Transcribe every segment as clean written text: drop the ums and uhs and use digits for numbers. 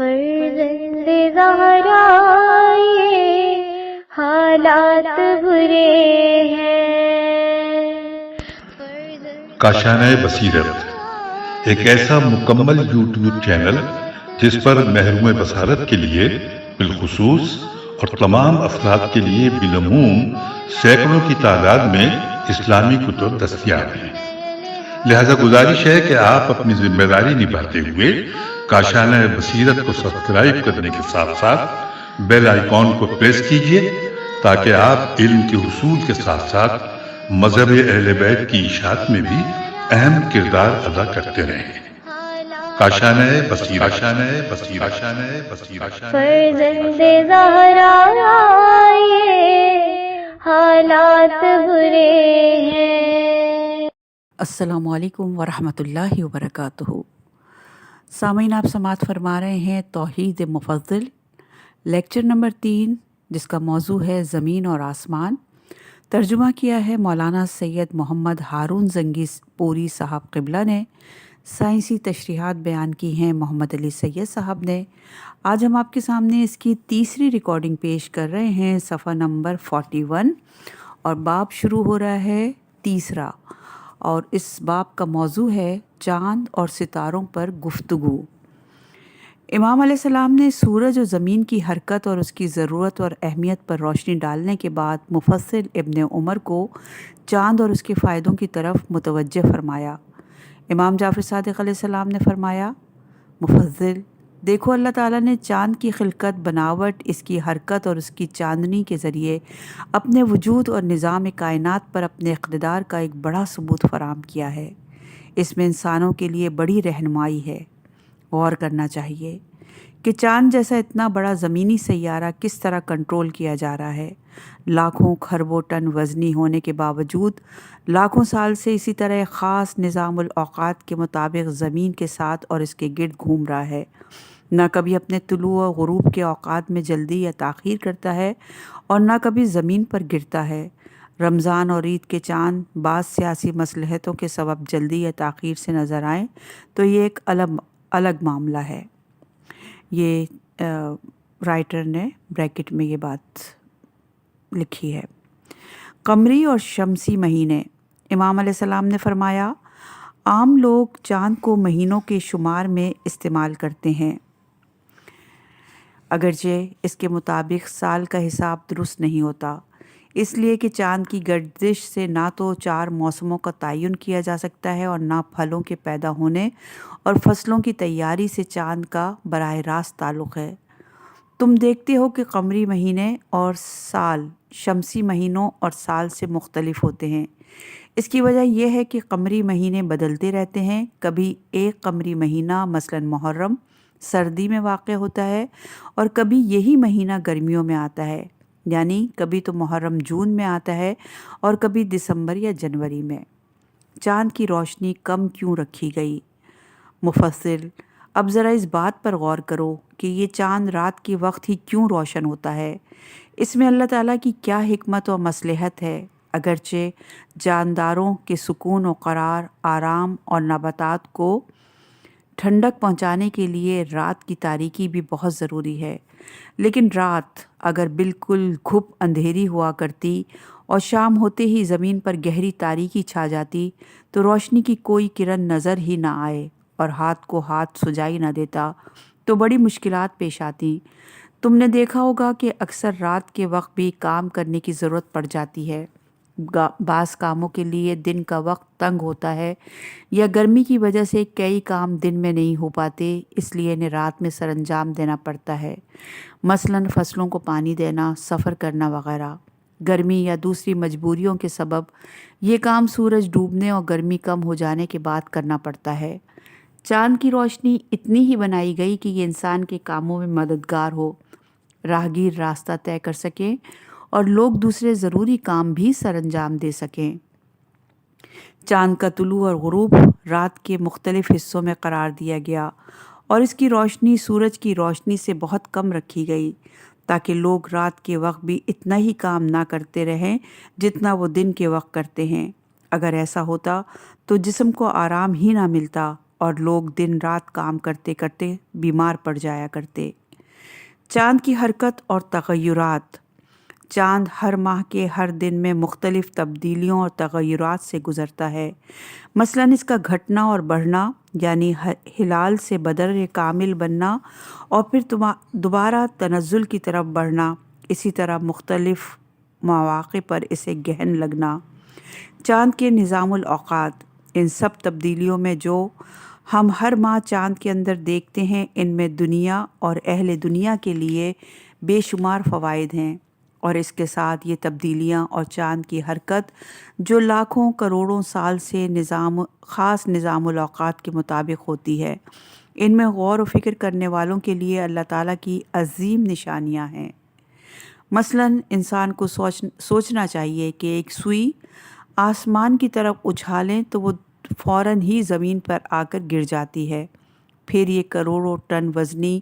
فرزند زہرا یہ حالات برے ہیں۔ کاشانۂ بصیرت ایک ایسا مکمل یوٹیوب چینل جس پر محروم بصارت کے لیے بالخصوص اور تمام افراد کے لیے بالعموم سینکڑوں کی تعداد میں اسلامی کتب دستیاب ہیں۔ لہذا گزارش ہے کہ آپ اپنی ذمہ داری نبھاتے ہوئے کاشانۂ بصیرت کو سبسکرائب کرنے کے ساتھ ساتھ بیل آئیکن کو پریس کیجیے تاکہ آپ علم کے حصول کے ساتھ ساتھ مذہب اہل بیت کی اشاعت میں بھی اہم کردار ادا کرتے رہیں۔ کاشانۂ بصیرت، کاشانۂ بصیرت، کاشانۂ بصیرت۔ فرزند زہرا یہ حالات برے ہیں۔ السلام علیکم ورحمۃ اللہ وبرکاتہ۔ سامعین، آپ سماعت فرما رہے ہیں توحید مفضل لیکچر نمبر 3، جس کا موضوع ہے زمین اور آسمان۔ ترجمہ کیا ہے مولانا سید محمد ہارون زنگی پوری صاحب قبلہ نے۔ سائنسی تشریحات بیان کی ہیں محمد علی سید صاحب نے۔ آج ہم آپ کے سامنے اس کی تیسری ریکارڈنگ پیش کر رہے ہیں، صفحہ نمبر 41، اور باب شروع ہو رہا ہے تیسرا، اور اس باب کا موضوع ہے چاند اور ستاروں پر گفتگو۔ امام علیہ السلام نے سورج اور زمین کی حرکت اور اس کی ضرورت اور اہمیت پر روشنی ڈالنے کے بعد مفصل ابن عمر کو چاند اور اس کے فائدوں کی طرف متوجہ فرمایا۔ امام جعفر صادق علیہ السلام نے فرمایا، مفضل، دیکھو اللہ تعالیٰ نے چاند کی خلقت، بناوٹ، اس کی حرکت اور اس کی چاندنی کے ذریعے اپنے وجود اور نظام کائنات پر اپنے اقتدار کا ایک بڑا ثبوت فراہم کیا ہے۔ اس میں انسانوں کے لیے بڑی رہنمائی ہے۔ غور کرنا چاہیے کہ چاند جیسا اتنا بڑا زمینی سیارہ کس طرح کنٹرول کیا جا رہا ہے۔ لاکھوں کھربوں ٹن وزنی ہونے کے باوجود لاکھوں سال سے اسی طرح ایک خاص نظام الاوقات کے مطابق زمین کے ساتھ اور اس کے گرد گھوم رہا ہے۔ نہ کبھی اپنے طلوع و غروب کے اوقات میں جلدی یا تاخیر کرتا ہے اور نہ کبھی زمین پر گرتا ہے۔ رمضان اور عید کے چاند بعض سیاسی مصلحتوں کے سبب جلدی یا تاخیر سے نظر آئیں تو یہ ایک الگ معاملہ ہے۔ یہ رائٹر نے بریکٹ میں یہ بات لکھی ہے۔ قمری اور شمسی مہینے۔ امام علیہ السلام نے فرمایا، عام لوگ چاند کو مہینوں کے شمار میں استعمال کرتے ہیں، اگرچہ اس کے مطابق سال کا حساب درست نہیں ہوتا، اس لیے کہ چاند کی گردش سے نہ تو 4 موسموں کا تعین کیا جا سکتا ہے اور نہ پھلوں کے پیدا ہونے اور فصلوں کی تیاری سے چاند کا براہ راست تعلق ہے۔ تم دیکھتے ہو کہ قمری مہینے اور سال شمسی مہینوں اور سال سے مختلف ہوتے ہیں۔ اس کی وجہ یہ ہے کہ قمری مہینے بدلتے رہتے ہیں۔ کبھی ایک قمری مہینہ مثلا محرم سردی میں واقع ہوتا ہے اور کبھی یہی مہینہ گرمیوں میں آتا ہے، یعنی کبھی تو محرم جون میں آتا ہے اور کبھی دسمبر یا جنوری میں۔ چاند کی روشنی کم کیوں رکھی گئی؟ مفصل، اب ذرا اس بات پر غور کرو کہ یہ چاند رات کے وقت ہی کیوں روشن ہوتا ہے۔ اس میں اللہ تعالیٰ کی کیا حکمت و مصلحت ہے؟ اگرچہ جانداروں کے سکون و قرار، آرام اور نباتات کو ٹھنڈک پہنچانے کے لیے رات کی تاریکی بھی بہت ضروری ہے، لیکن رات اگر بالکل گھپ اندھیری ہوا کرتی اور شام ہوتے ہی زمین پر گہری تاریکی چھا جاتی تو روشنی کی کوئی کرن نظر ہی نہ آئے اور ہاتھ کو ہاتھ سجائی نہ دیتا تو بڑی مشکلات پیش آتی۔ تم نے دیکھا ہوگا کہ اکثر رات کے وقت بھی کام کرنے کی ضرورت پڑ جاتی ہے۔ بعض کاموں کے لیے دن کا وقت تنگ ہوتا ہے یا گرمی کی وجہ سے کئی کام دن میں نہیں ہو پاتے، اس لیے انہیں رات میں سر انجام دینا پڑتا ہے، مثلاً فصلوں کو پانی دینا، سفر کرنا وغیرہ۔ گرمی یا دوسری مجبوریوں کے سبب یہ کام سورج ڈوبنے اور گرمی کم ہو جانے کے بعد کرنا پڑتا ہے۔ چاند کی روشنی اتنی ہی بنائی گئی کہ یہ انسان کے کاموں میں مددگار ہو، راہگیر راستہ طے کر سکیں اور لوگ دوسرے ضروری کام بھی سر انجام دے سکیں۔ چاند کا طلوع اور غروب رات کے مختلف حصوں میں قرار دیا گیا اور اس کی روشنی سورج کی روشنی سے بہت کم رکھی گئی تاکہ لوگ رات کے وقت بھی اتنا ہی کام نہ کرتے رہیں جتنا وہ دن کے وقت کرتے ہیں۔ اگر ایسا ہوتا تو جسم کو آرام ہی نہ ملتا اور لوگ دن رات کام کرتے کرتے بیمار پڑ جایا کرتے۔ چاند کی حرکت اور تغیرات۔ چاند ہر ماہ کے ہر دن میں مختلف تبدیلیوں اور تغیرات سے گزرتا ہے۔ مثلاً اس کا گھٹنا اور بڑھنا، یعنی ہلال سے بدر کامل بننا اور پھر دوبارہ تنزل کی طرف بڑھنا، اسی طرح مختلف مواقع پر اسے گہن لگنا۔ چاند کے نظام الاوقات۔ ان سب تبدیلیوں میں جو ہم ہر ماہ چاند کے اندر دیکھتے ہیں، ان میں دنیا اور اہل دنیا کے لیے بے شمار فوائد ہیں، اور اس کے ساتھ یہ تبدیلیاں اور چاند کی حرکت جو لاکھوں کروڑوں سال سے خاص نظام الاوقات کے مطابق ہوتی ہے، ان میں غور و فکر کرنے والوں کے لیے اللہ تعالیٰ کی عظیم نشانیاں ہیں۔ مثلاً انسان کو سوچنا چاہیے کہ ایک سوئی آسمان کی طرف اچھالیں تو وہ فوراً ہی زمین پر آ کر گر جاتی ہے۔ پھر یہ کروڑوں ٹن وزنی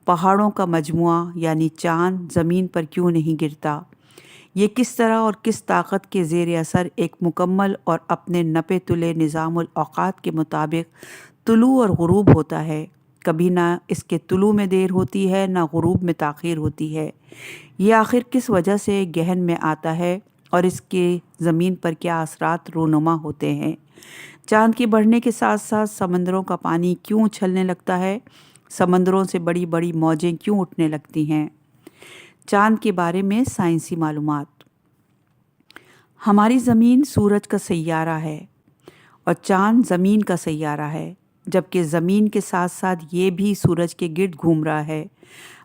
پہاڑوں کا مجموعہ یعنی چاند زمین پر کیوں نہیں گرتا؟ یہ کس طرح اور کس طاقت کے زیر اثر ایک مکمل اور اپنے نپے تلے نظام الاوقات کے مطابق طلوع اور غروب ہوتا ہے؟ کبھی نہ اس کے طلوع میں دیر ہوتی ہے، نہ غروب میں تاخیر ہوتی ہے۔ یہ آخر کس وجہ سے گہن میں آتا ہے اور اس کے زمین پر کیا اثرات رونما ہوتے ہیں؟ چاند کے بڑھنے کے ساتھ ساتھ سمندروں کا پانی کیوں اچھلنے لگتا ہے؟ سمندروں سے بڑی بڑی موجیں کیوں اٹھنے لگتی ہیں؟ چاند کے بارے میں سائنسی معلومات۔ ہماری زمین سورج کا سیارہ ہے اور چاند زمین کا سیارہ ہے، جبکہ زمین کے ساتھ ساتھ یہ بھی سورج کے گرد گھوم رہا ہے۔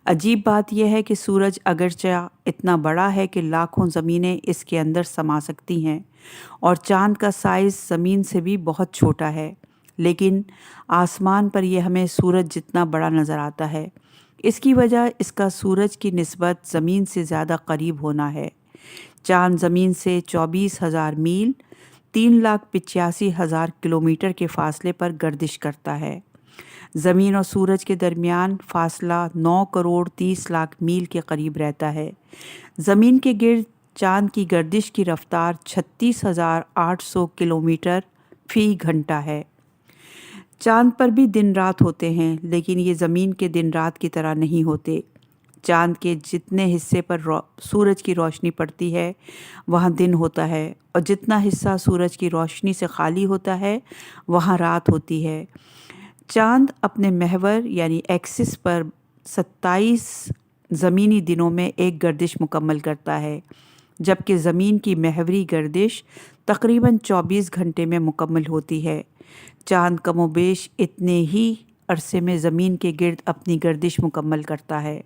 عجیب بات یہ ہے کہ سورج اگرچہ اتنا بڑا ہے کہ لاکھوں زمینیں اس کے اندر سما سکتی ہیں، اور چاند کا سائز زمین سے بھی بہت چھوٹا ہے، لیکن آسمان پر یہ ہمیں سورج جتنا بڑا نظر آتا ہے۔ اس کی وجہ اس کا سورج کی نسبت زمین سے زیادہ قریب ہونا ہے۔ چاند زمین سے 24,000 میل 3,85,000 کلومیٹر کے فاصلے پر گردش کرتا ہے۔ زمین اور سورج کے درمیان فاصلہ 9,30,00,000 میل کے قریب رہتا ہے۔ زمین کے گرد چاند کی گردش کی رفتار 36,800 کلومیٹر فی گھنٹہ ہے۔ چاند پر بھی دن رات ہوتے ہیں، لیکن یہ زمین کے دن رات کی طرح نہیں ہوتے۔ چاند کے جتنے حصے پر سورج کی روشنی پڑتی ہے وہاں دن ہوتا ہے، اور جتنا حصہ سورج کی روشنی سے خالی ہوتا ہے وہاں رات ہوتی ہے۔ چاند اپنے محور یعنی ایکسس پر 27 زمینی دنوں میں ایک گردش مکمل کرتا ہے، جبکہ زمین کی محوری گردش تقریباً 24 گھنٹے میں مکمل ہوتی ہے۔ چاند کم و بیش اتنے ہی عرصے میں زمین کے گرد اپنی گردش مکمل کرتا ہے۔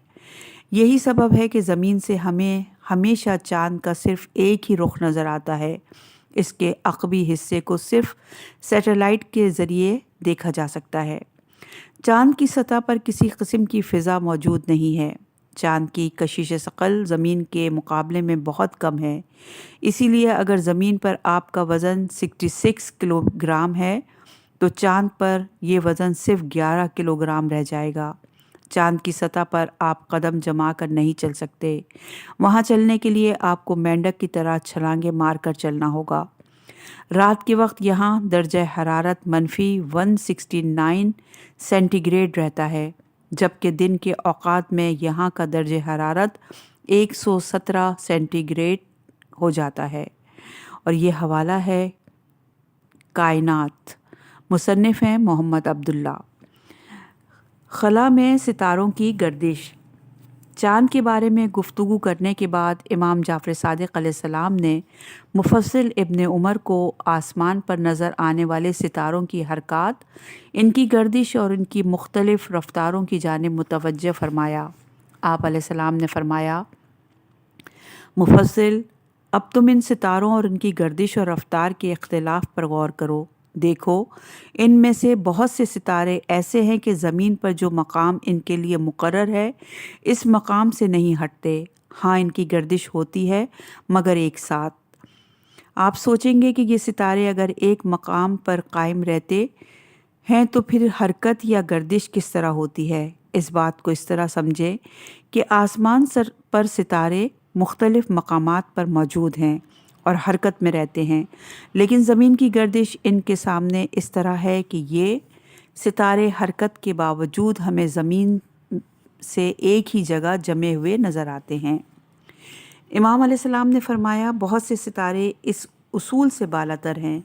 یہی سبب ہے کہ زمین سے ہمیں ہمیشہ چاند کا صرف ایک ہی رخ نظر آتا ہے۔ اس کے عقبی حصے کو صرف سیٹلائٹ کے ذریعے دیکھا جا سکتا ہے۔ چاند کی سطح پر کسی قسم کی فضا موجود نہیں ہے۔ چاند کی کشش ثقل زمین کے مقابلے میں بہت کم ہے، اسی لیے اگر زمین پر آپ کا وزن 66 کلو گرام ہے تو چاند پر یہ وزن صرف 11 کلو گرام رہ جائے گا۔ چاند کی سطح پر آپ قدم جما کر نہیں چل سکتے، وہاں چلنے کے لیے آپ کو مینڈک کی طرح چھلانگیں مار کر چلنا ہوگا۔ رات کے وقت یہاں درجہ حرارت -169 سینٹی گریڈ رہتا ہے، جبکہ دن کے اوقات میں یہاں کا درجہ حرارت 117 سینٹی گریڈ ہو جاتا ہے۔ اور یہ حوالہ ہے کائنات، مصنف ہیں محمد عبداللہ۔ خلا میں ستاروں کی گردش۔ چاند کے بارے میں گفتگو کرنے کے بعد امام جعفر صادق علیہ السلام نے مفصل ابن عمر کو آسمان پر نظر آنے والے ستاروں کی حرکات، ان کی گردش اور ان کی مختلف رفتاروں کی جانب متوجہ فرمایا۔ آپ علیہ السلام نے فرمایا، مفصل، اب تم ان ستاروں اور ان کی گردش اور رفتار کے اختلاف پر غور کرو۔ دیکھو، ان میں سے بہت سے ستارے ایسے ہیں کہ زمین پر جو مقام ان کے لیے مقرر ہے اس مقام سے نہیں ہٹتے۔ ہاں، ان کی گردش ہوتی ہے مگر ایک ساتھ۔ آپ سوچیں گے کہ یہ ستارے اگر ایک مقام پر قائم رہتے ہیں تو پھر حرکت یا گردش کس طرح ہوتی ہے؟ اس بات کو اس طرح سمجھیں کہ آسمان پر ستارے مختلف مقامات پر موجود ہیں اور حرکت میں رہتے ہیں، لیکن زمین کی گردش ان کے سامنے اس طرح ہے کہ یہ ستارے حرکت کے باوجود ہمیں زمین سے ایک ہی جگہ جمے ہوئے نظر آتے ہیں۔ امام علیہ السلام نے فرمایا، بہت سے ستارے اس اصول سے بالاتر ہیں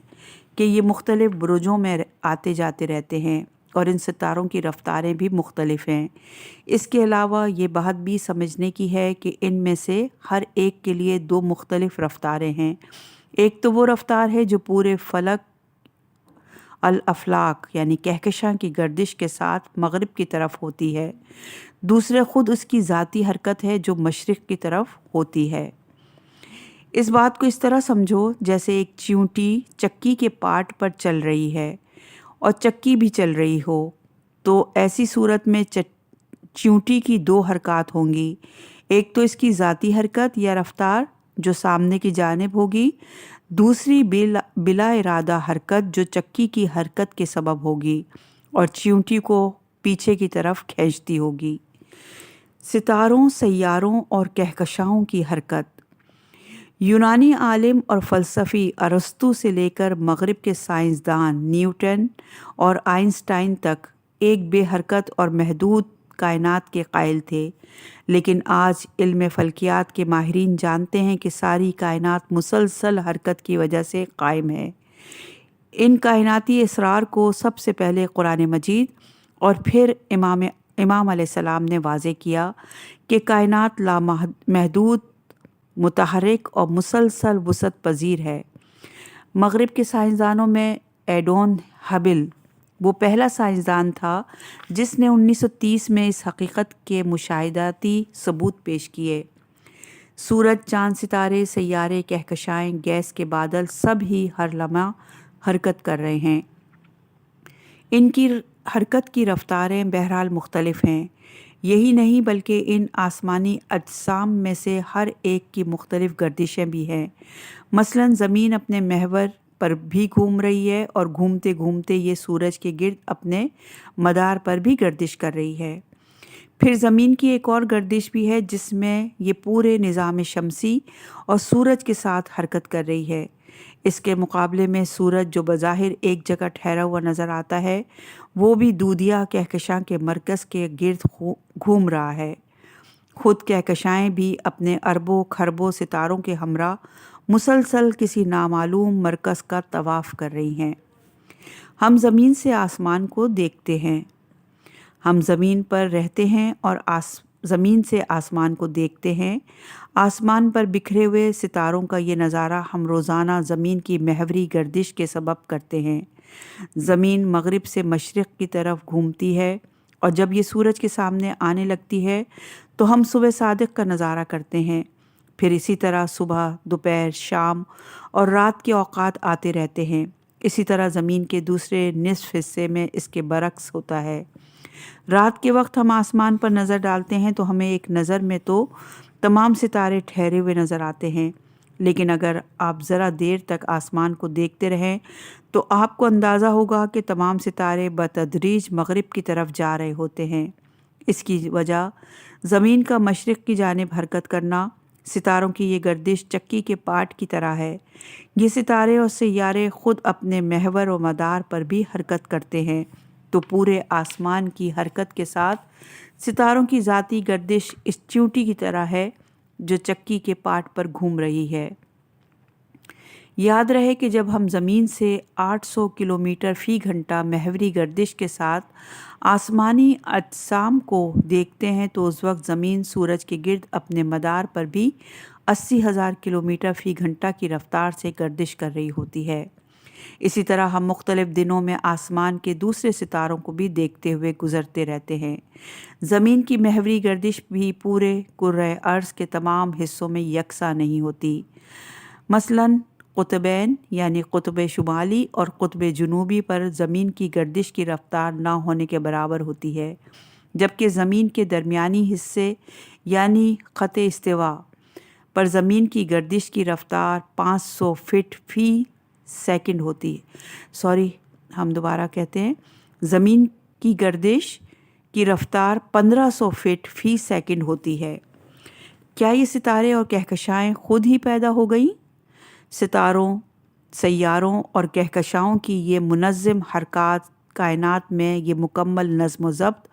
کہ یہ مختلف برجوں میں آتے جاتے رہتے ہیں اور ان ستاروں کی رفتاریں بھی مختلف ہیں۔ اس کے علاوہ یہ بات بھی سمجھنے کی ہے کہ ان میں سے ہر ایک کے لیے دو مختلف رفتاریں ہیں۔ ایک تو وہ رفتار ہے جو پورے فلک الافلاک یعنی کہکشاں کی گردش کے ساتھ مغرب کی طرف ہوتی ہے، دوسرے خود اس کی ذاتی حرکت ہے جو مشرق کی طرف ہوتی ہے۔ اس بات کو اس طرح سمجھو جیسے ایک چیونٹی چکی کے پاٹ پر چل رہی ہے اور چکی بھی چل رہی ہو، تو ایسی صورت میں چیونٹی کی دو حرکات ہوں گی، ایک تو اس کی ذاتی حرکت یا رفتار جو سامنے کی جانب ہوگی، دوسری بلا ارادہ حرکت جو چکی کی حرکت کے سبب ہوگی اور چیونٹی کو پیچھے کی طرف کھینچتی ہوگی۔ ستاروں، سیاروں اور کہکشاؤں کی حرکت۔ یونانی عالم اور فلسفی ارسطو سے لے کر مغرب کے سائنسدان نیوٹن اور آئنسٹائن تک ایک بے حرکت اور محدود کائنات کے قائل تھے، لیکن آج علم فلکیات کے ماہرین جانتے ہیں کہ ساری کائنات مسلسل حرکت کی وجہ سے قائم ہے۔ ان کائناتی اسرار کو سب سے پہلے قرآن مجید اور پھر امام علیہ السلام نے واضح کیا کہ کائنات لامحدود، متحرک اور مسلسل وسعت پذیر ہے۔ مغرب کے سائنسدانوں میں ایڈون ہبل وہ پہلا سائنسدان تھا جس نے 1930 میں اس حقیقت کے مشاہداتی ثبوت پیش کیے۔ سورج، چاند، ستارے، سیارے، کہکشائیں، گیس کے بادل سب ہی ہر لمحہ حرکت کر رہے ہیں۔ ان کی حرکت کی رفتاریں بہرحال مختلف ہیں۔ یہی نہیں بلکہ ان آسمانی اجسام میں سے ہر ایک کی مختلف گردشیں بھی ہیں۔ مثلاً زمین اپنے محور پر بھی گھوم رہی ہے اور گھومتے گھومتے یہ سورج کے گرد اپنے مدار پر بھی گردش کر رہی ہے۔ پھر زمین کی ایک اور گردش بھی ہے جس میں یہ پورے نظام شمسی اور سورج کے ساتھ حرکت کر رہی ہے۔ اس کے مقابلے میں سورج جو بظاہر ایک جگہ ٹھہرا ہوا نظر آتا ہے، وہ بھی دودھیا کہکشاں کے مرکز کے گرد گھوم رہا ہے۔ خود کہکشائیں بھی اپنے اربوں کھربوں ستاروں کے ہمراہ مسلسل کسی نامعلوم مرکز کا طواف کر رہی ہیں۔ ہم زمین سے آسمان کو دیکھتے ہیں، ہم زمین پر رہتے ہیں اور زمین سے آسمان کو دیکھتے ہیں۔ آسمان پر بکھرے ہوئے ستاروں کا یہ نظارہ ہم روزانہ زمین کی محوری گردش کے سبب کرتے ہیں۔ زمین مغرب سے مشرق کی طرف گھومتی ہے اور جب یہ سورج کے سامنے آنے لگتی ہے تو ہم صبح صادق کا نظارہ کرتے ہیں۔ پھر اسی طرح صبح، دوپہر، شام اور رات کے اوقات آتے رہتے ہیں۔ اسی طرح زمین کے دوسرے نصف حصے میں اس کے برعکس ہوتا ہے۔ رات کے وقت ہم آسمان پر نظر ڈالتے ہیں تو ہمیں ایک نظر میں تو تمام ستارے ٹھہرے ہوئے نظر آتے ہیں، لیکن اگر آپ ذرا دیر تک آسمان کو دیکھتے رہیں تو آپ کو اندازہ ہوگا کہ تمام ستارے بتدریج مغرب کی طرف جا رہے ہوتے ہیں۔ اس کی وجہ زمین کا مشرق کی جانب حرکت کرنا، ستاروں کی یہ گردش چکی کے پاٹ کی طرح ہے۔ یہ ستارے اور سیارے خود اپنے محور و مدار پر بھی حرکت کرتے ہیں، تو پورے آسمان کی حرکت کے ساتھ ستاروں کی ذاتی گردش اس چیونٹی کی طرح ہے جو چکی کے پاٹ پر گھوم رہی ہے۔ یاد رہے کہ جب ہم زمین سے 800 کلومیٹر فی گھنٹہ محوری گردش کے ساتھ آسمانی اجسام کو دیکھتے ہیں تو اس وقت زمین سورج کے گرد اپنے مدار پر بھی 80,000 کلومیٹر فی گھنٹہ کی رفتار سے گردش کر رہی ہوتی ہے۔ اسی طرح ہم مختلف دنوں میں آسمان کے دوسرے ستاروں کو بھی دیکھتے ہوئے گزرتے رہتے ہیں۔ زمین کی محوری گردش بھی پورے کرۂ ارض کے تمام حصوں میں یکساں نہیں ہوتی۔ مثلاً قطبین یعنی قطب شمالی اور قطب جنوبی پر زمین کی گردش کی رفتار نہ ہونے کے برابر ہوتی ہے، جبکہ زمین کے درمیانی حصے یعنی خط استوا پر زمین کی گردش کی رفتار 500 فٹ فی سیکنڈ ہوتی ہے۔ زمین کی گردش کی رفتار 1500 فٹ فی سیکنڈ ہوتی ہے۔ کیا یہ ستارے اور کہکشائیں خود ہی پیدا ہو گئیں؟ ستاروں، سیاروں اور کہکشاؤں کی یہ منظم حرکات کائنات میں یہ مکمل نظم و ضبط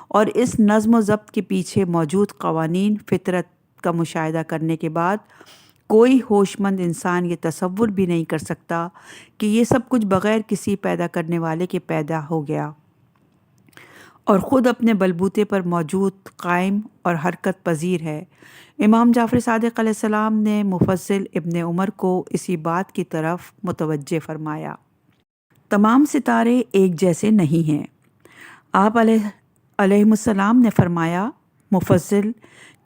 اور اس نظم و ضبط کے پیچھے موجود قوانین فطرت کا مشاہدہ کرنے کے بعد کوئی ہوش مند انسان یہ تصور بھی نہیں کر سکتا کہ یہ سب کچھ بغیر کسی پیدا کرنے والے کے پیدا ہو گیا اور خود اپنے بلبوتے پر موجود، قائم اور حرکت پذیر ہے۔ امام جعفر صادق علیہ السلام نے مفضل ابن عمر کو اسی بات کی طرف متوجہ فرمایا۔ تمام ستارے ایک جیسے نہیں ہیں۔ آپ علیہ السلام نے فرمایا، مفضل،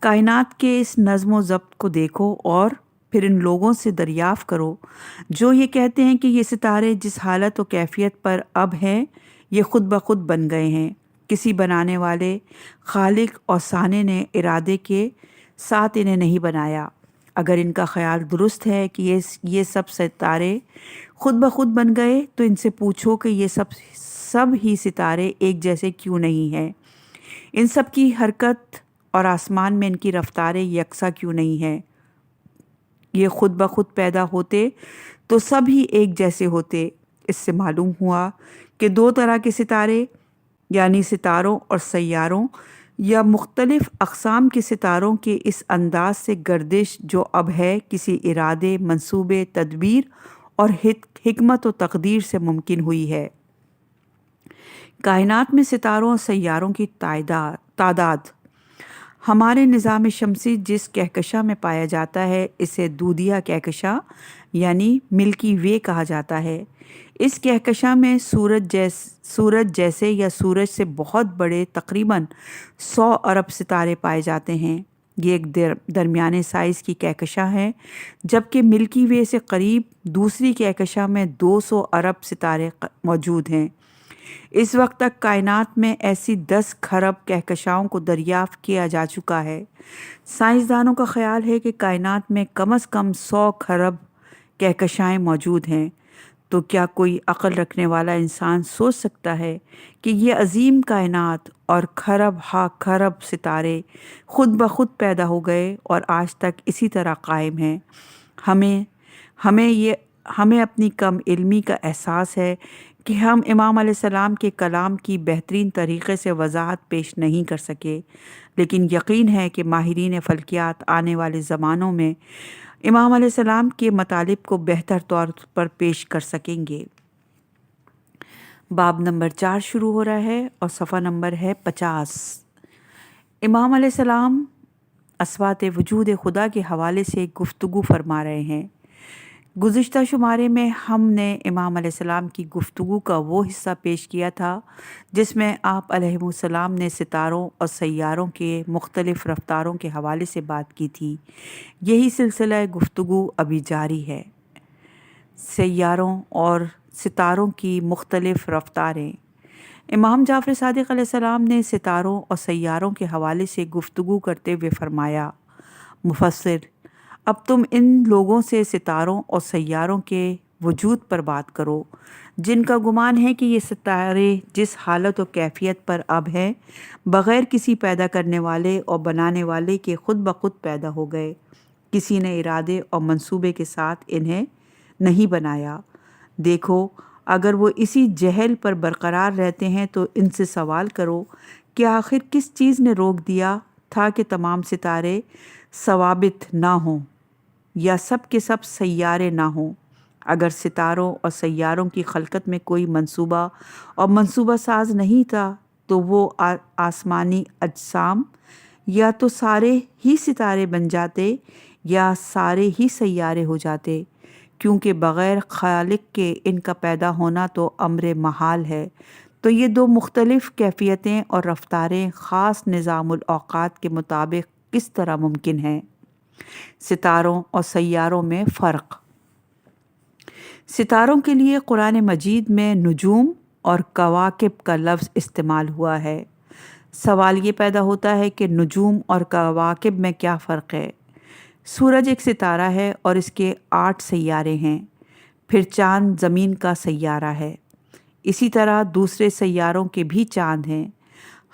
کائنات کے اس نظم و ضبط کو دیکھو اور پھر ان لوگوں سے دریافت کرو جو یہ کہتے ہیں کہ یہ ستارے جس حالت و کیفیت پر اب ہیں یہ خود بخود بن گئے ہیں۔ کسی بنانے والے خالق اور صانع نے ارادے کے ساتھ انہیں نہیں بنایا۔ اگر ان کا خیال درست ہے کہ یہ سب ستارے خود بخود بن گئے تو ان سے پوچھو کہ یہ سب ہی ستارے ایک جیسے کیوں نہیں ہیں؟ ان سب کی حرکت اور آسمان میں ان کی رفتاریں یکساں کیوں نہیں ہیں؟ یہ خود بخود پیدا ہوتے تو سب ہی ایک جیسے ہوتے۔ اس سے معلوم ہوا کہ دو طرح کے ستارے یعنی ستاروں اور سیاروں یا مختلف اقسام کے ستاروں کے اس انداز سے گردش جو اب ہے کسی ارادے، منصوبے، تدبیر اور حکمت و تقدیر سے ممکن ہوئی ہے۔ کائنات میں ستاروں اور سیاروں کی تعداد ہمارے نظام شمسی جس کہکشاں میں پایا جاتا ہے اسے دودھیا کہکشاں یعنی ملکی وے کہا جاتا ہے۔ اس کہکشاں میں سورج جیسے یا سورج سے بہت بڑے تقریباً 100 ارب ستارے پائے جاتے ہیں۔ یہ ایک درمیانے سائز کی کہکشاں ہے، جبکہ ملکی وے سے قریب دوسری کہکشاں میں 200 ارب ستارے موجود ہیں۔ اس وقت تک کائنات میں ایسی 10 کھرب کہکشاؤں کو دریافت کیا جا چکا ہے۔ سائنسدانوں کا خیال ہے کہ کائنات میں کم از کم 100 کھرب کہکشائیں موجود ہیں۔ تو کیا کوئی عقل رکھنے والا انسان سوچ سکتا ہے کہ یہ عظیم کائنات اور کھرب ہا کھرب ستارے خود بخود پیدا ہو گئے اور آج تک اسی طرح قائم ہیں؟ ہمیں اپنی کم علمی کا احساس ہے کہ ہم امام علیہ السلام کے کلام کی بہترین طریقے سے وضاحت پیش نہیں کر سکے، لیکن یقین ہے کہ ماہرین فلکیات آنے والے زمانوں میں امام علیہ السلام کے مطالب کو بہتر طور پر پیش کر سکیں گے۔ باب نمبر 4 شروع ہو رہا ہے اور صفحہ نمبر ہے 50۔ امام علیہ السلام اصوات وجود خدا کے حوالے سے گفتگو فرما رہے ہیں۔ گزشتہ شمارے میں ہم نے امام علیہ السلام کی گفتگو کا وہ حصہ پیش کیا تھا جس میں آپ علیہ السلام نے ستاروں اور سیاروں کے مختلف رفتاروں کے حوالے سے بات کی تھی۔ یہی سلسلہ گفتگو ابھی جاری ہے۔ سیاروں اور ستاروں کی مختلف رفتاریں۔ امام جعفر صادق علیہ السلام نے ستاروں اور سیاروں کے حوالے سے گفتگو کرتے ہوئے فرمایا، مفسر، اب تم ان لوگوں سے ستاروں اور سیاروں کے وجود پر بات کرو جن کا گمان ہے کہ یہ ستارے جس حالت و کیفیت پر اب ہیں بغیر کسی پیدا کرنے والے اور بنانے والے کے خود بخود پیدا ہو گئے۔ کسی نے ارادے اور منصوبے کے ساتھ انہیں نہیں بنایا۔ دیکھو، اگر وہ اسی جہل پر برقرار رہتے ہیں تو ان سے سوال کرو کہ آخر کس چیز نے روک دیا تھا کہ تمام ستارے ثوابت نہ ہوں یا سب کے سب سیارے نہ ہوں؟ اگر ستاروں اور سیاروں کی خلقت میں کوئی منصوبہ اور منصوبہ ساز نہیں تھا تو وہ آسمانی اجسام یا تو سارے ہی ستارے بن جاتے یا سارے ہی سیارے ہو جاتے، کیونکہ بغیر خالق کے ان کا پیدا ہونا تو امر محال ہے۔ تو یہ دو مختلف کیفیتیں اور رفتاریں خاص نظام الاوقات کے مطابق کس طرح ممکن ہیں؟ ستاروں اور سیاروں میں فرق۔ ستاروں کے لیے قرآن مجید میں نجوم اور کواکب کا لفظ استعمال ہوا ہے۔ سوال یہ پیدا ہوتا ہے کہ نجوم اور کواکب میں کیا فرق ہے؟ سورج ایک ستارہ ہے اور اس کے 8 سیارے ہیں، پھر چاند زمین کا سیارہ ہے، اسی طرح دوسرے سیاروں کے بھی چاند ہیں۔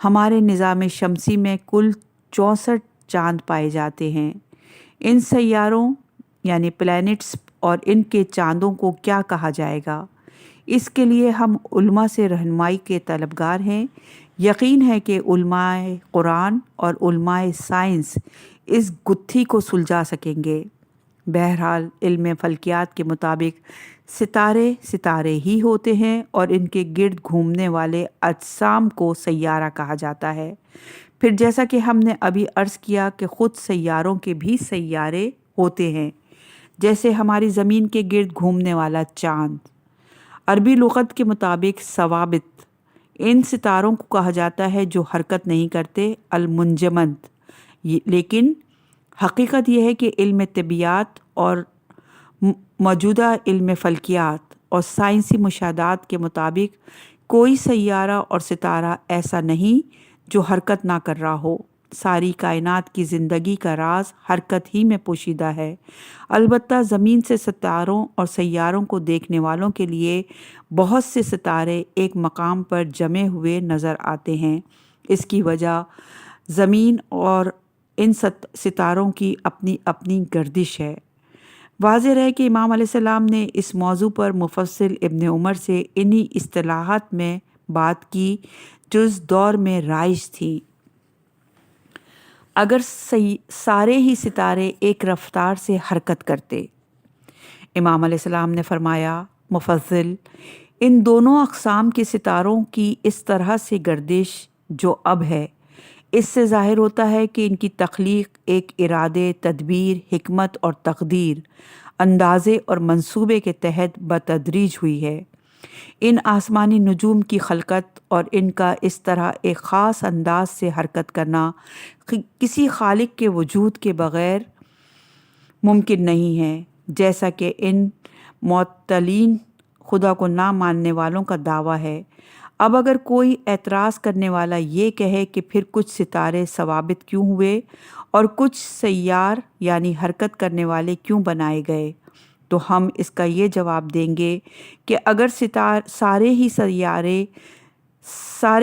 ہمارے نظام شمسی میں کل 64 چاند پائے جاتے ہیں۔ ان سیاروں یعنی پلینٹس اور ان کے چاندوں کو کیا کہا جائے گا؟ اس کے لیے ہم علماء سے رہنمائی کے طلبگار ہیں۔ یقین ہے کہ علماء قرآن اور علماء سائنس اس گتھی کو سلجھا سکیں گے۔ بہرحال علم فلکیات کے مطابق ستارے ہی ہوتے ہیں اور ان کے گرد گھومنے والے اجسام کو سیارہ کہا جاتا ہے۔ پھر جیسا کہ ہم نے ابھی عرض کیا کہ خود سیاروں کے بھی سیارے ہوتے ہیں، جیسے ہماری زمین کے گرد گھومنے والا چاند۔ عربی لغت کے مطابق ثوابت ان ستاروں کو کہا جاتا ہے جو حرکت نہیں کرتے، المنجمد۔ لیکن حقیقت یہ ہے کہ علم طبیعیات اور موجودہ علم فلکیات اور سائنسی مشاہدات کے مطابق کوئی سیارہ اور ستارہ ایسا نہیں جو حرکت نہ کر رہا ہو۔ ساری کائنات کی زندگی کا راز حرکت ہی میں پوشیدہ ہے۔ البتہ زمین سے ستاروں اور سیاروں کو دیکھنے والوں کے لیے بہت سے ستارے ایک مقام پر جمے ہوئے نظر آتے ہیں۔ اس کی وجہ زمین اور ان ستاروں کی اپنی اپنی گردش ہے۔ واضح ہے کہ امام علیہ السلام نے اس موضوع پر مفصل ابن عمر سے انہی اصطلاحات میں بات کی جو اس دور میں رائج تھی۔ اگر سارے ہی ستارے ایک رفتار سے حرکت کرتے، امام علیہ السلام نے فرمایا، مفصل ان دونوں اقسام کے ستاروں کی اس طرح سے گردش جو اب ہے، اس سے ظاہر ہوتا ہے کہ ان کی تخلیق ایک ارادے، تدبیر، حکمت اور تقدیر، اندازے اور منصوبے کے تحت بتدریج ہوئی ہے۔ ان آسمانی نجوم کی خلقت اور ان کا اس طرح ایک خاص انداز سے حرکت کرنا کسی خالق کے وجود کے بغیر ممکن نہیں ہے، جیسا کہ ان معطلین خدا کو نہ ماننے والوں کا دعویٰ ہے۔ اب اگر کوئی اعتراض کرنے والا یہ کہے کہ پھر کچھ ستارے ثوابت کیوں ہوئے اور کچھ سیار یعنی حرکت کرنے والے کیوں بنائے گئے، تو ہم اس کا یہ جواب دیں گے کہ اگر سارے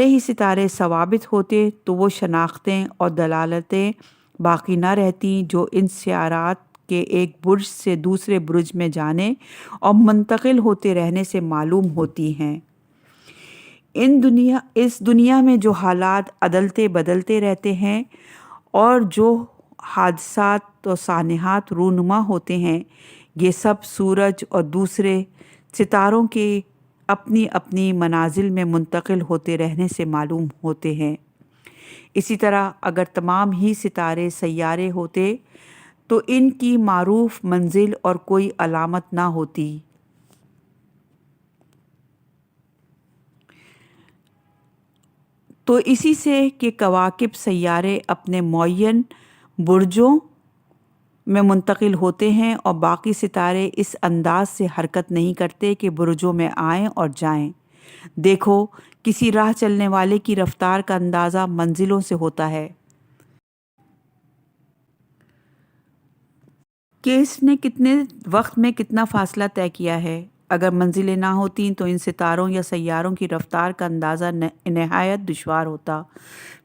ہی ستارے ثوابت ہوتے تو وہ شناختیں اور دلالتیں باقی نہ رہتیں جو ان سیارات کے ایک برج سے دوسرے برج میں جانے اور منتقل ہوتے رہنے سے معلوم ہوتی ہیں۔ اس دنیا میں جو حالات عدلتے بدلتے رہتے ہیں اور جو حادثات و سانحات رونما ہوتے ہیں، یہ سب سورج اور دوسرے ستاروں کے اپنی اپنی منازل میں منتقل ہوتے رہنے سے معلوم ہوتے ہیں۔ اسی طرح اگر تمام ہی ستارے سیارے ہوتے تو ان کی معروف منزل اور کوئی علامت نہ ہوتی۔ تو اسی سے کہ کواکب سیارے اپنے معین برجوں میں منتقل ہوتے ہیں اور باقی ستارے اس انداز سے حرکت نہیں کرتے کہ برجوں میں آئیں اور جائیں۔ دیکھو، کسی راہ چلنے والے کی رفتار کا اندازہ منزلوں سے ہوتا ہے کہ اس نے کتنے وقت میں کتنا فاصلہ طے کیا ہے۔ اگر منزلیں نہ ہوتیں تو ان ستاروں یا سیاروں کی رفتار کا اندازہ نہایت دشوار ہوتا۔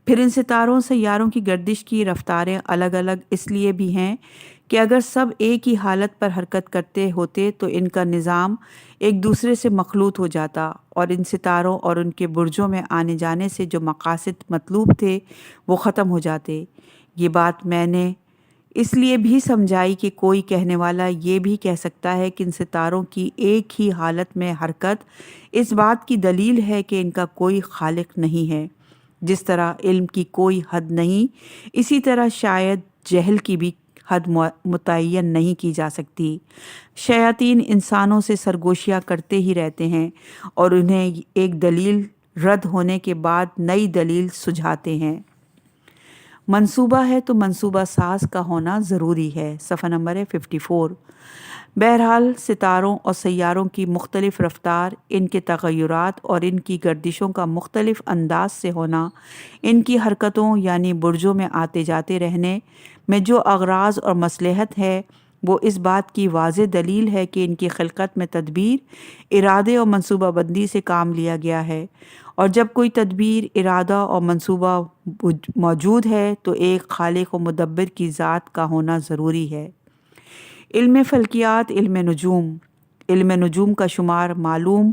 پھر ان ستاروں سیاروں کی گردش کی رفتاریں الگ الگ اس لیے بھی ہیں کہ اگر سب ایک ہی حالت پر حرکت کرتے ہوتے تو ان کا نظام ایک دوسرے سے مخلوط ہو جاتا اور ان ستاروں اور ان کے برجوں میں آنے جانے سے جو مقاصد مطلوب تھے وہ ختم ہو جاتے۔ یہ بات میں نے اس لیے بھی سمجھائی کہ کوئی کہنے والا یہ بھی کہہ سکتا ہے کہ ان ستاروں کی ایک ہی حالت میں حرکت اس بات کی دلیل ہے کہ ان کا کوئی خالق نہیں ہے۔ جس طرح علم کی کوئی حد نہیں، اسی طرح شاید جہل کی بھی حد متعین نہیں کی جا سکتی۔ شیاطین انسانوں سے سرگوشیاں کرتے ہی رہتے ہیں اور انہیں ایک دلیل رد ہونے کے بعد نئی دلیل سجھاتے ہیں۔ منصوبہ ہے تو منصوبہ ساز کا ہونا ضروری ہے۔ صفحہ نمبر 54۔ بہرحال ستاروں اور سیاروں کی مختلف رفتار، ان کے تغیرات اور ان کی گردشوں کا مختلف انداز سے ہونا، ان کی حرکتوں یعنی برجوں میں آتے جاتے رہنے میں جو اغراض اور مصلحت ہے، وہ اس بات کی واضح دلیل ہے کہ ان کی خلقت میں تدبیر، ارادے اور منصوبہ بندی سے کام لیا گیا ہے، اور جب کوئی تدبیر، ارادہ اور منصوبہ موجود ہے تو ایک خالق و مدبر کی ذات کا ہونا ضروری ہے۔ علم فلکیات، علم نجوم کا شمار معلوم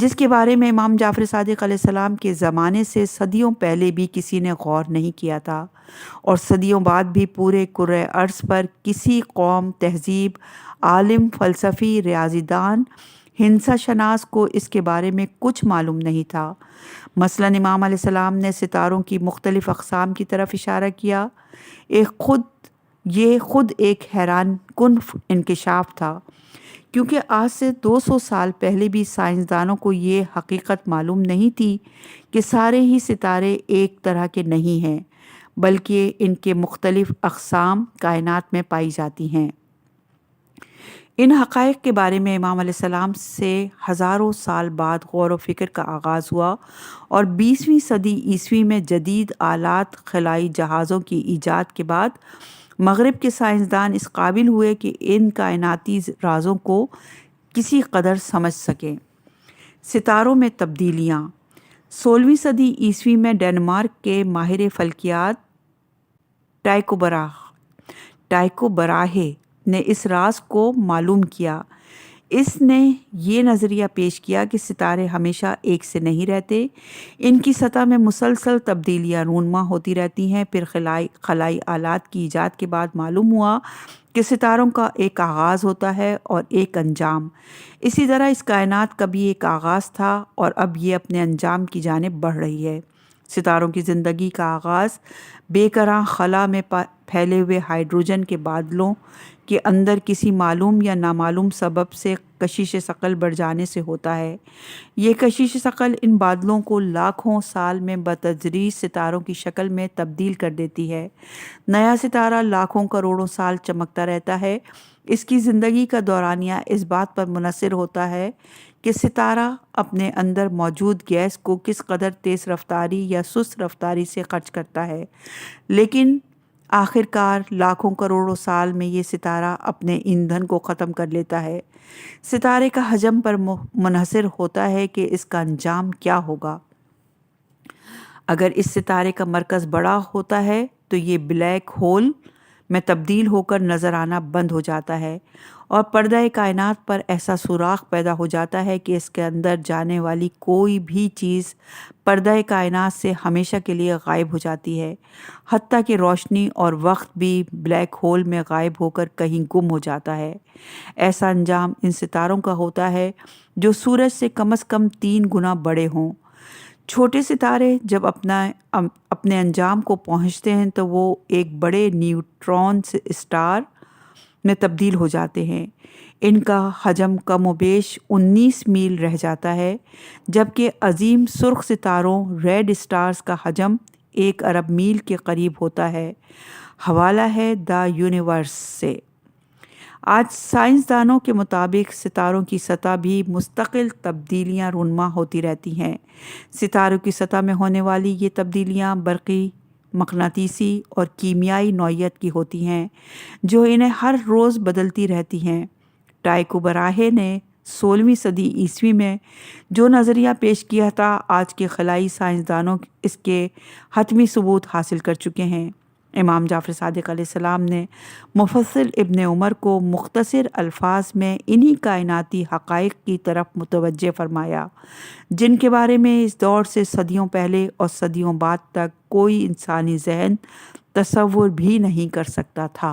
جس کے بارے میں امام جعفر صادق علیہ السلام کے زمانے سے صدیوں پہلے بھی کسی نے غور نہیں کیا تھا، اور صدیوں بعد بھی پورے کرۂ ارض پر کسی قوم، تہذیب، عالم، فلسفی، ریاضی دان، ہندسہ شناس کو اس کے بارے میں کچھ معلوم نہیں تھا۔ مثلاً امام علیہ السلام نے ستاروں کی مختلف اقسام کی طرف اشارہ کیا۔ یہ خود ایک حیران کن انکشاف تھا، کیونکہ آج سے 200 سال پہلے بھی سائنسدانوں کو یہ حقیقت معلوم نہیں تھی کہ سارے ہی ستارے ایک طرح کے نہیں ہیں، بلکہ ان کے مختلف اقسام کائنات میں پائی جاتی ہیں۔ ان حقائق کے بارے میں امام علیہ السلام سے ہزاروں سال بعد غور و فکر کا آغاز ہوا، اور 20ویں صدی عیسوی میں جدید آلات خلائی جہازوں کی ایجاد کے بعد مغرب کے سائنسدان اس قابل ہوئے کہ ان کائناتی رازوں کو کسی قدر سمجھ سکیں۔ ستاروں میں تبدیلیاں۔ 16ویں صدی عیسوی میں ڈنمارک کے ماہر فلکیات ٹائکو براہے نے اس راز کو معلوم کیا۔ اس نے یہ نظریہ پیش کیا کہ ستارے ہمیشہ ایک سے نہیں رہتے، ان کی سطح میں مسلسل تبدیلیاں رونما ہوتی رہتی ہیں۔ پھر خلائی آلات کی ایجاد کے بعد معلوم ہوا کہ ستاروں کا ایک آغاز ہوتا ہے اور ایک انجام۔ اسی طرح اس کائنات کا بھی ایک آغاز تھا اور اب یہ اپنے انجام کی جانب بڑھ رہی ہے۔ ستاروں کی زندگی کا آغاز بے کراں خلا میں پھیلے ہوئے ہائیڈروجن کے بادلوں کے اندر کسی معلوم یا نامعلوم سبب سے کشش ثقل بڑھ جانے سے ہوتا ہے۔ یہ کشش ثقل ان بادلوں کو لاکھوں سال میں بتدریج ستاروں کی شکل میں تبدیل کر دیتی ہے۔ نیا ستارہ لاکھوں کروڑوں سال چمکتا رہتا ہے۔ اس کی زندگی کا دورانیہ اس بات پر منحصر ہوتا ہے کہ ستارہ اپنے اندر موجود گیس کو کس قدر تیز رفتاری یا سست رفتاری سے خرچ کرتا ہے، لیکن آخر کار لاکھوں کروڑوں سال میں یہ ستارہ اپنے ایندھن کو ختم کر لیتا ہے۔ ستارے کا حجم پر منحصر ہوتا ہے کہ اس کا انجام کیا ہوگا۔ اگر اس ستارے کا مرکز بڑا ہوتا ہے تو یہ بلیک ہول میں تبدیل ہو کر نظر آنا بند ہو جاتا ہے، اور پردہ کائنات پر ایسا سوراخ پیدا ہو جاتا ہے کہ اس کے اندر جانے والی کوئی بھی چیز پردہ کائنات سے ہمیشہ کے لیے غائب ہو جاتی ہے، حتیٰ کہ روشنی اور وقت بھی بلیک ہول میں غائب ہو کر کہیں گم ہو جاتا ہے۔ ایسا انجام ان ستاروں کا ہوتا ہے جو سورج سے کم از کم 3 گنا بڑے ہوں۔ چھوٹے ستارے جب اپنے انجام کو پہنچتے ہیں تو وہ ایک بڑے نیوٹرون اسٹار میں تبدیل ہو جاتے ہیں۔ ان کا حجم کم و بیش 19 میل رہ جاتا ہے، جبکہ عظیم سرخ ستاروں ریڈ اسٹارز کا حجم 1 ارب میل کے قریب ہوتا ہے۔ حوالہ ہے دا یونیورس سے۔ آج سائنسدانوں کے مطابق ستاروں کی سطح بھی مستقل تبدیلیاں رونما ہوتی رہتی ہیں۔ ستاروں کی سطح میں ہونے والی یہ تبدیلیاں برقی، مقناطیسی اور کیمیائی نوعیت کی ہوتی ہیں، جو انہیں ہر روز بدلتی رہتی ہیں۔ ٹائکو براہے نے 16ویں صدی عیسوی میں جو نظریہ پیش کیا تھا، آج کے خلائی سائنسدانوں اس کے حتمی ثبوت حاصل کر چکے ہیں۔ امام جعفر صادق علیہ السلام نے مفصل ابن عمر کو مختصر الفاظ میں انہی کائناتی حقائق کی طرف متوجہ فرمایا، جن کے بارے میں اس دور سے صدیوں پہلے اور صدیوں بعد تک کوئی انسانی ذہن تصور بھی نہیں کر سکتا تھا۔